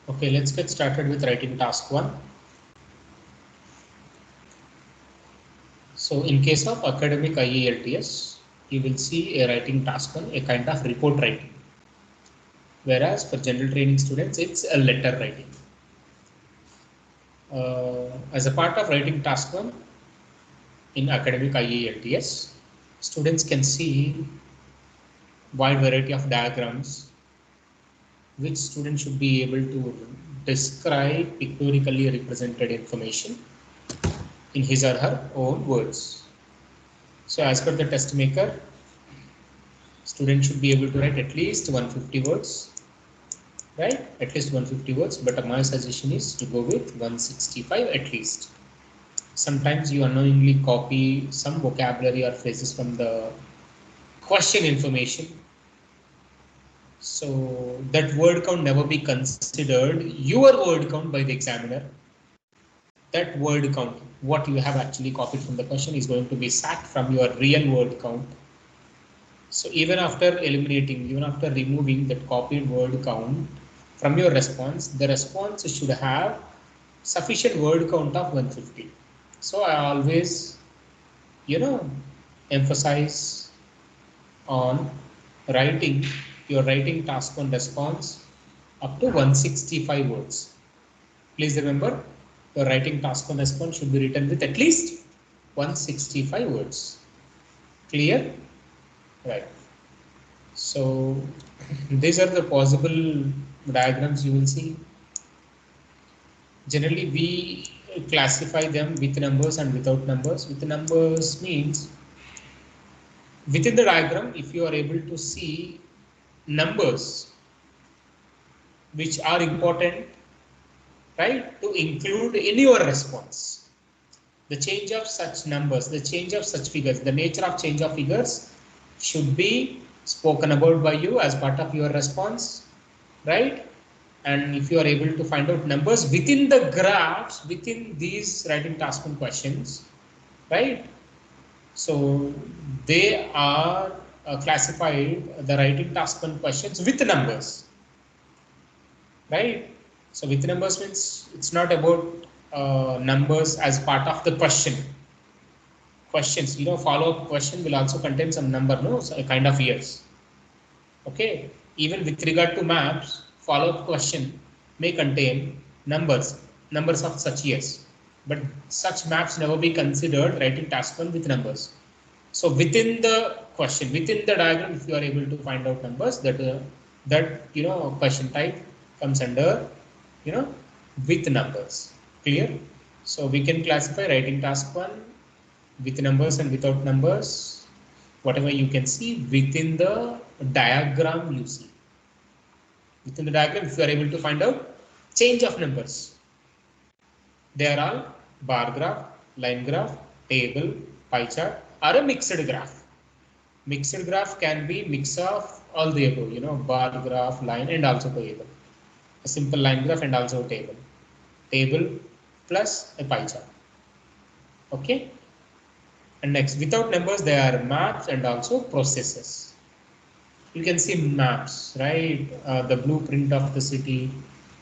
Okay, let's get started with writing task 1. So in case of academic IELTS, you will see a writing task 1, a kind of report writing. Whereas for general training students, it's a letter writing. As a part of writing task 1 in academic IELTS, students can see wide variety of diagrams which students should be able to describe pictorially represented information in his or her own words. So as per the test maker, student should be able to write at least 150 words, right? At least 150 words, but my suggestion is to go with 165 at least. Sometimes you unknowingly copy some vocabulary or phrases from the question information. So that word count never be considered your word count by the examiner. That word count, what you have actually copied from the question, is going to be sacked from your real word count. So even after eliminating, even after removing that copied word count from your response, the response should have sufficient word count of 150. So I always, emphasize on writing your writing task on response up to 165 words. Please remember, your writing task on response should be written with at least 165 words. Clear? Right. So these are the possible diagrams you will see. Generally, we classify them with numbers and without numbers. With numbers means within the diagram, if you are able to see numbers which are important, right, to include in your response. The change of such numbers, the change of such figures, the nature of change of figures should be spoken about by you as part of your response, right? And if you are able to find out numbers within the graphs, within these writing task one questions, right? So they are classified the writing task one questions with numbers, right? So with numbers means it's not about numbers as part of the question. Questions, follow-up question will also contain some number, no, so a kind of years. Okay, even with regard to maps, follow-up question may contain numbers of such years, but such maps never be considered writing task one with numbers. So within the question, within the diagram, if you are able to find out numbers, that question type comes under with numbers. Clear? So we can classify writing task one with numbers and without numbers, whatever you can see within the diagram you see. Within the diagram, if you are able to find out change of numbers, they are all bar graph, line graph, table, pie chart, or a mixed graph. Mixed graph can be mix of all the above, bar graph, line, and also table. A simple line graph and also a table. Table plus a pie chart. Okay. And next, without numbers, there are maps and also processes. You can see maps, right? The blueprint of the city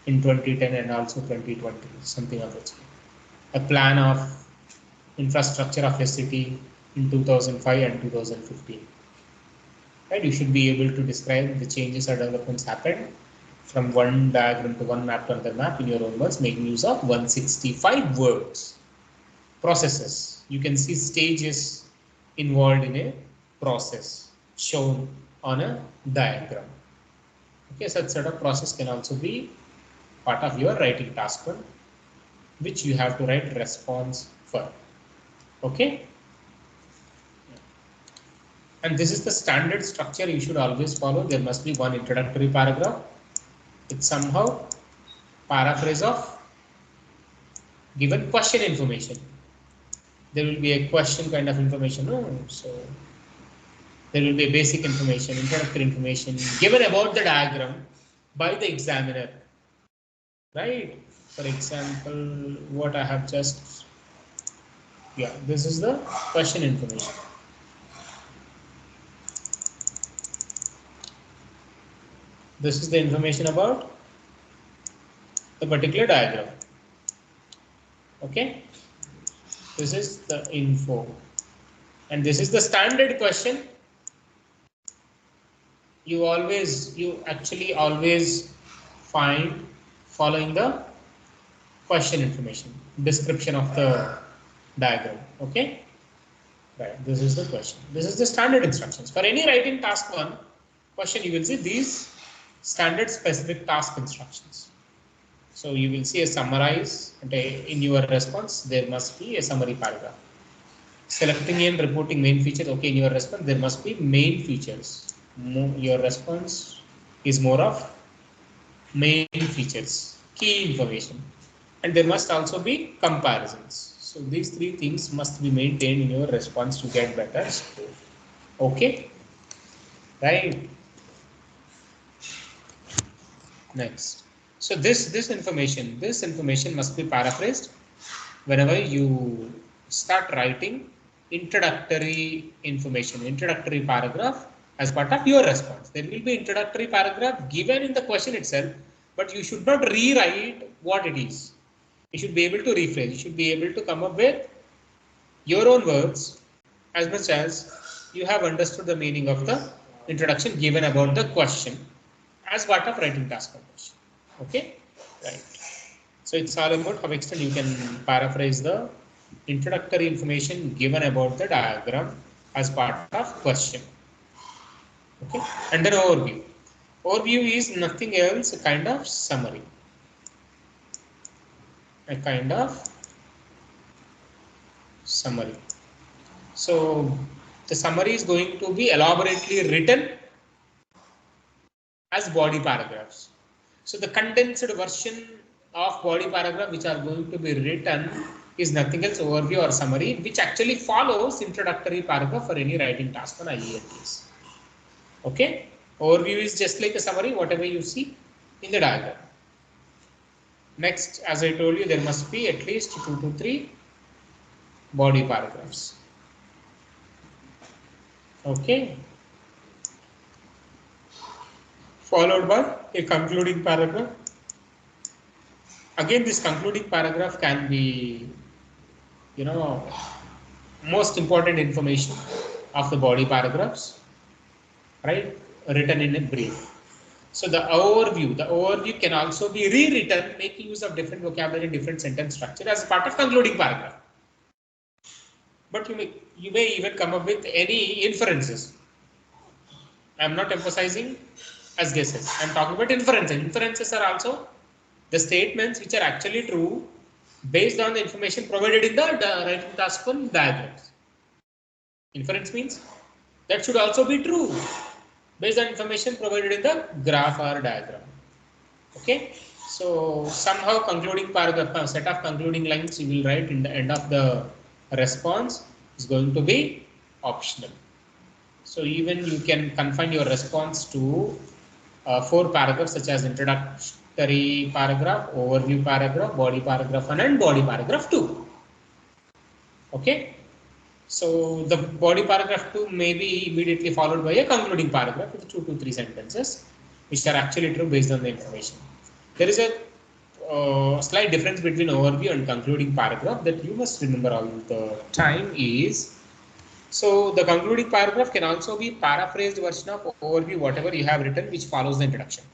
in 2010 and also 2020, something of that sort. A plan of infrastructure of a city in 2005 and 2015. Right? You should be able to describe the changes or developments happened from one diagram to one map to another map in your own words, making use of 165 words. Processes. You can see stages involved in a process shown on a diagram. Okay, such sort of process can also be part of your writing task one, which you have to write response for. Okay. And this is the standard structure you should always follow. There must be one introductory paragraph. It's somehow paraphrase of given question information. There will be a question kind of information. No? So there will be a basic information, introductory information given about the diagram by the examiner. Right? For example, what I have just, this is the question information. This is the information about the particular diagram. Okay, this is the info, and this is the standard question. You actually always find following the question information, description of the diagram. Okay, right. This is the question. This is the standard instructions for any writing task 1 question. You will see these standard specific task instructions. So you will see a summarize, and in your response there must be a summary paragraph. Selecting and reporting main features. Okay, in your response there must be main features. Your response is more of main features, key information, and there must also be comparisons. So these 3 things must be maintained in your response to get better score. Okay, right. Next, so this information must be paraphrased whenever you start writing introductory information, introductory paragraph as part of your response. There will be introductory paragraph given in the question itself, but you should not rewrite what it is. You should be able to rephrase. You should be able to come up with your own words as much as you have understood the meaning of the introduction given about the question as part of writing task question. Okay, right. So it's all about how extent you can paraphrase the introductory information given about the diagram as part of question. Okay, and then overview. Overview is nothing else, a kind of summary. A kind of summary. So the summary is going to be elaborately written as body paragraphs. So the condensed version of body paragraph which are going to be written is nothing else overview or summary, which actually follows introductory paragraph for any writing task on IELTS. Okay, overview is just like a summary, whatever you see in the diagram. Next, as I told you, there must be at least 2 to 3 body paragraphs. Okay, followed by a concluding paragraph. Again, this concluding paragraph can be, most important information of the body paragraphs, right? Written in a brief. So the overview can also be rewritten, making use of different vocabulary, different sentence structure as part of concluding paragraph. But you may even come up with any inferences. I am not emphasizing as guesses. I am talking about inferences. Inferences are also the statements which are actually true based on the information provided in the writing task one diagrams. Inference means that should also be true based on information provided in the graph or diagram. Okay, so somehow concluding paragraph, a set of concluding lines you will write in the end of the response is going to be optional. So even you can confine your response to 4 paragraphs such as introductory paragraph, overview paragraph, body paragraph 1 and body paragraph 2. Okay, so the body paragraph 2 may be immediately followed by a concluding paragraph with 2 to 3 sentences which are actually true based on the information. There is a slight difference between overview and concluding paragraph that you must remember all the time is, so the concluding paragraph can also be paraphrased version of overview, whatever you have written, which follows the introduction.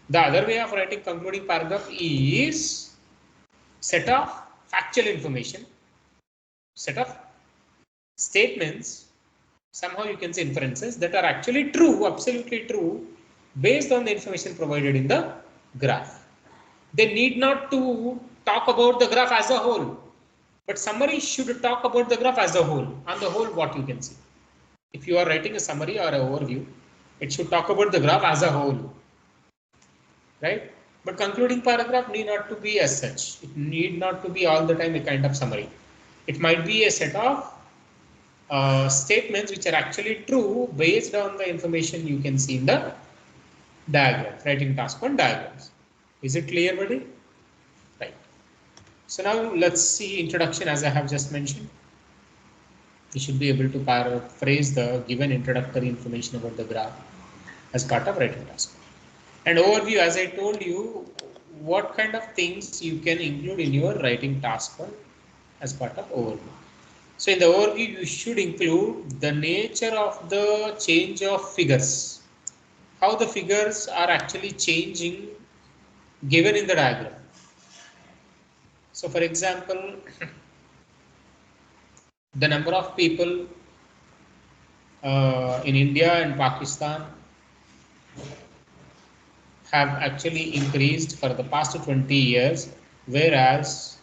The other way of writing concluding paragraph is set of factual information, set of statements, somehow you can say inferences that are actually true, absolutely true, based on the information provided in the graph. They need not to talk about the graph as a whole, but summary should talk about the graph as a whole. On the whole, what you can see. If you are writing a summary or an overview, it should talk about the graph as a whole, right? But concluding paragraph need not to be as such. It need not to be all the time a kind of summary. It might be a set of statements which are actually true based on the information you can see in the diagram, writing task one diagrams. Is it clear, buddy? Right. So now let's see introduction as I have just mentioned. You should be able to paraphrase the given introductory information about the graph as part of writing task. And overview, as I told you, what kind of things you can include in your writing task one as part of overview. So in the overview, you should include the nature of the change of figures, how the figures are actually changing given in the diagram. So for example, the number of people in India and Pakistan have actually increased for the past 20 years, whereas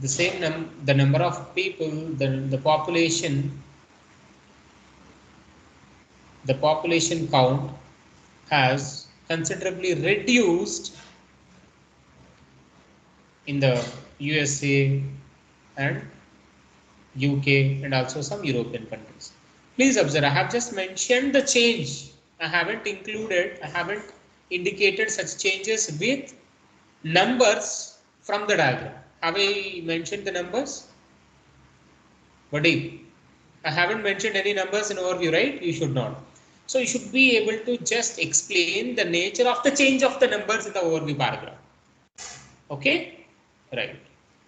the number of people, the population count has considerably reduced in the USA and UK and also some European countries. Please observe, I have just mentioned the change. I haven't indicated such changes with numbers from the diagram. Have I mentioned the numbers? Buddy, I haven't mentioned any numbers in overview, right? You should not. So you should be able to just explain the nature of the change of the numbers in the overview paragraph. Okay? Right.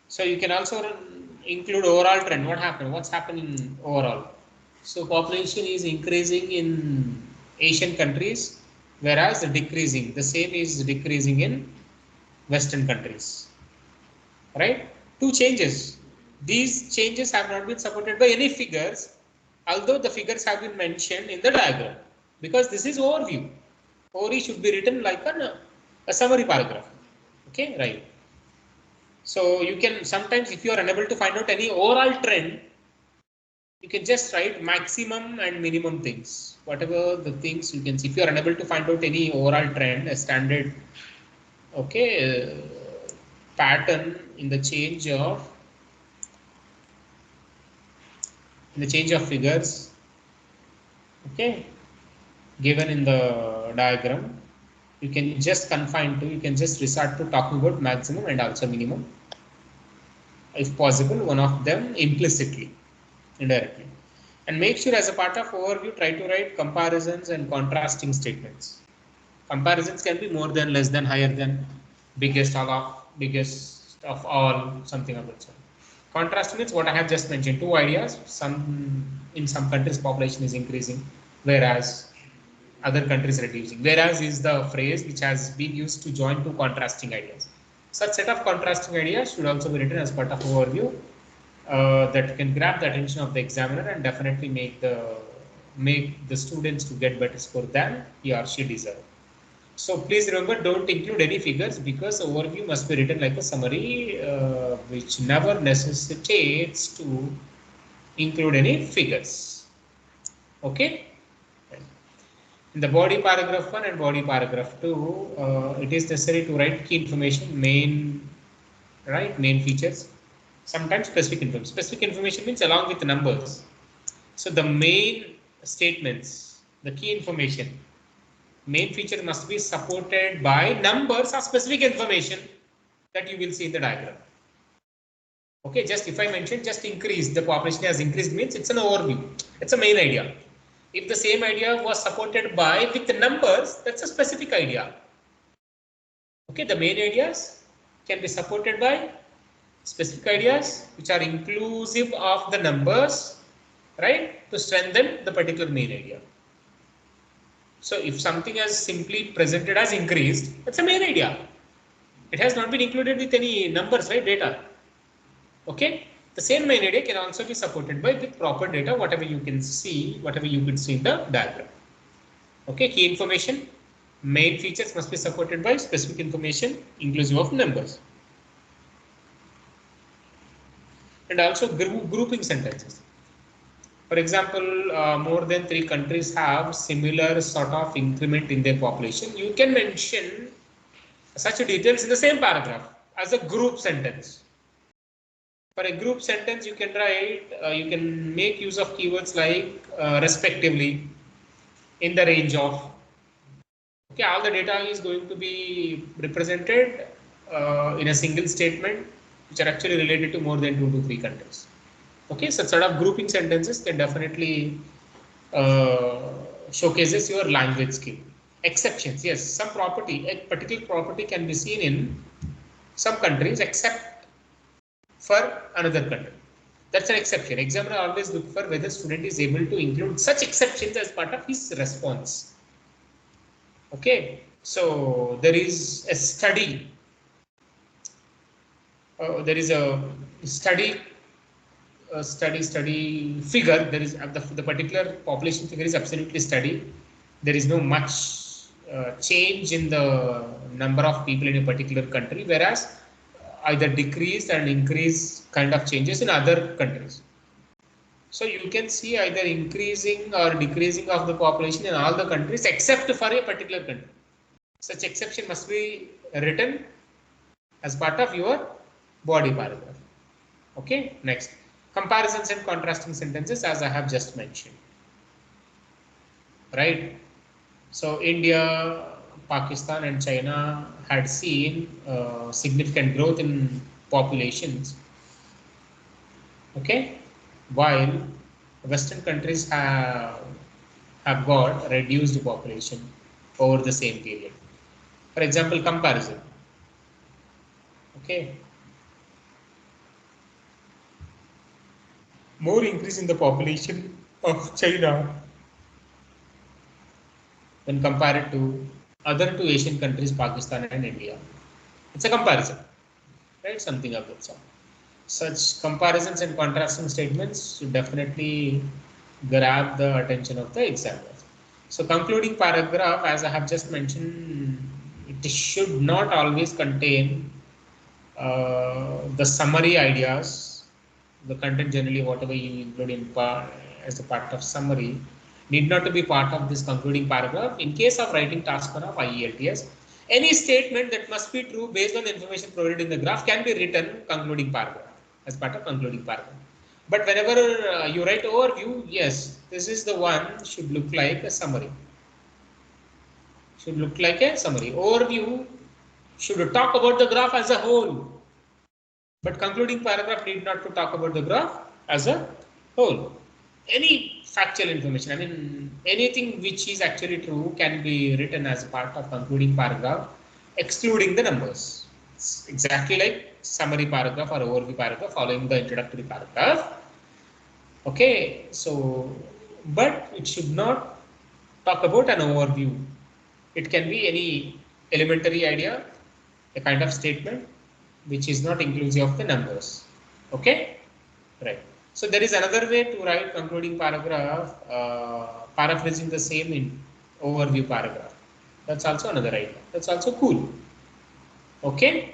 So you can also include overall trend. What happened? What's happening overall? So population is increasing in Asian countries, whereas decreasing. The same is decreasing in Western countries. Right? Two changes. These changes have not been supported by any figures, although the figures have been mentioned in the diagram. Because this is overview. Overview should be written like a summary paragraph. Okay, right. So you can sometimes, if you are unable to find out any overall trend, you can just write maximum and minimum things. Whatever the things you can see. If you are unable to find out any overall trend, a standard, okay, pattern in the change of figures, okay, given in the diagram, you can just resort to talking about maximum and also minimum, if possible, one of them implicitly, indirectly. And make sure as a part of overview, try to write comparisons and contrasting statements. Comparisons can be more than, less than, higher than, biggest of all, something of that sort. Contrast means what I have just mentioned, two ideas. In some countries population is increasing, whereas other countries reducing. Whereas is the phrase which has been used to join two contrasting ideas. Such set of contrasting ideas should also be written as part of overview that can grab the attention of the examiner and definitely make the students to get better score than he or she deserve. So please remember, don't include any figures because overview must be written like a summary, which never necessitates to include any figures. Okay. In the body paragraph 1 and body paragraph 2, it is necessary to write key information, main features, sometimes specific information. Specific information means along with the numbers. So the main statements, the key information, main feature must be supported by numbers or specific information that you will see in the diagram. Okay, just if I mention just increase, the population has increased means it's an overview. It's a main idea. If the same idea was supported by with the numbers, that's a specific idea. Okay, the main ideas can be supported by specific ideas which are inclusive of the numbers, right, to strengthen the particular main idea. So if something is simply presented as increased, that's a main idea. It has not been included with any numbers, right, data. Okay, the same main idea can also be supported by with proper data, whatever you could see in the diagram. Okay, key information, main features must be supported by specific information inclusive of numbers. And also grouping sentences. For example, more than 3 countries have similar sort of increment in their population. You can mention such details in the same paragraph as a group sentence. For a group sentence, you can write, you can make use of keywords like respectively, in the range of. Okay, all the data is going to be represented in a single statement, which are actually related to more than 2 to 3 countries. Okay, so sort of grouping sentences can definitely showcases your language skill. Exceptions, yes, some property, a particular property can be seen in some countries except for another country. That's an exception. Examiner always look for whether student is able to include such exceptions as part of his response. Okay, so there is a study. There is a study study figure. There is the particular population figure is absolutely steady. There is no much change in the number of people in a particular country, whereas either decrease and increase kind of changes in other countries. So you can see either increasing or decreasing of the population in all the countries except for a particular country. Such exception must be written as part of your body paragraph. Okay, next. Comparisons and contrasting sentences, as I have just mentioned. Right? So India, Pakistan and China had seen significant growth in populations. Okay, while Western countries have got reduced population over the same period. For example, comparison. Okay, more increase in the population of China when compared to other two Asian countries, Pakistan and India. It's a comparison, right? Something of that sort. Such comparisons and contrasting statements should definitely grab the attention of the examiner. So concluding paragraph, as I have just mentioned, it should not always contain the summary ideas, the content generally whatever you include in as a part of summary need not to be part of this concluding paragraph. In case of writing task 1 of IELTS, any statement that must be true based on the information provided in the graph can be written concluding paragraph as part of concluding paragraph. But whenever you write overview, yes, this is the one should look like a summary. Should look like a summary. Overview should talk about the graph as a whole. But concluding paragraph need not to talk about the graph as a whole. Any factual information, I mean, anything which is actually true can be written as part of concluding paragraph, excluding the numbers. It's exactly like summary paragraph or overview paragraph following the introductory paragraph. Okay, so, but it should not talk about an overview. It can be any elementary idea, a kind of statement, which is not inclusive of the numbers. Okay, right. So there is another way to write concluding paragraph, paraphrasing the same in overview paragraph. That's also another idea. That's also cool. Okay.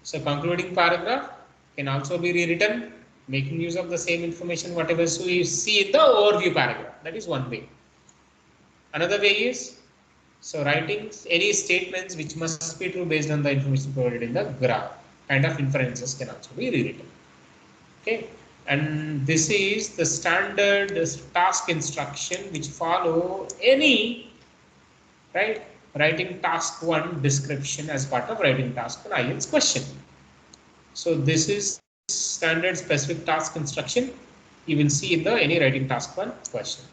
So concluding paragraph can also be rewritten, making use of the same information, whatever so you see in the overview paragraph. That is one way. Another way is, so writing any statements which must be true based on the information provided in the graph. Kind of inferences can also be rewritten. Okay, and this is the standard task instruction which follow any writing task 1 description as part of writing task 1 IELTS question. So this is standard specific task instruction you will see in the any writing task 1 question.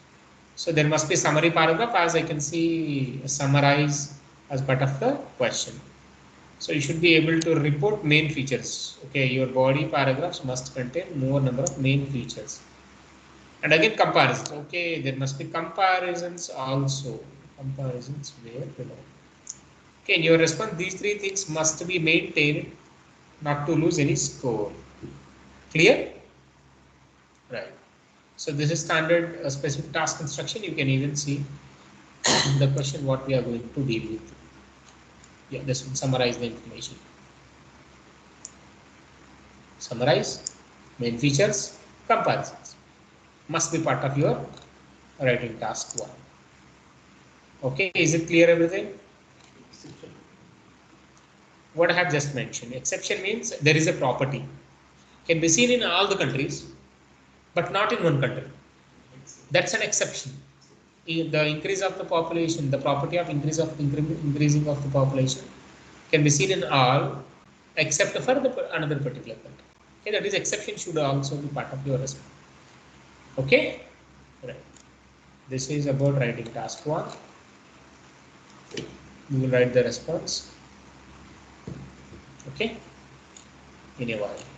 So there must be summary paragraph, as I can see summarize as part of the question. So you should be able to report main features. Okay, your body paragraphs must contain more number of main features. And again comparisons. Okay, there must be comparisons also. Comparisons where below. Okay, in your response, these three things must be maintained not to lose any score. Clear? Right. So this is standard specific task instruction. You can even see the question what we are going to deal with. Yeah, this will summarize the information. Summarize, main features, comparisons. Must be part of your writing task 1. Okay, is it clear everything? What I have just mentioned. Exception means there is a property. Can be seen in all the countries, but not in one country. That's an exception. The increase of the population, the property of increasing of the population can be seen in all except for another particular country. Okay, that is exception should also be part of your response. Okay, right. This is about writing task 1. We will write the response, okay, in a while.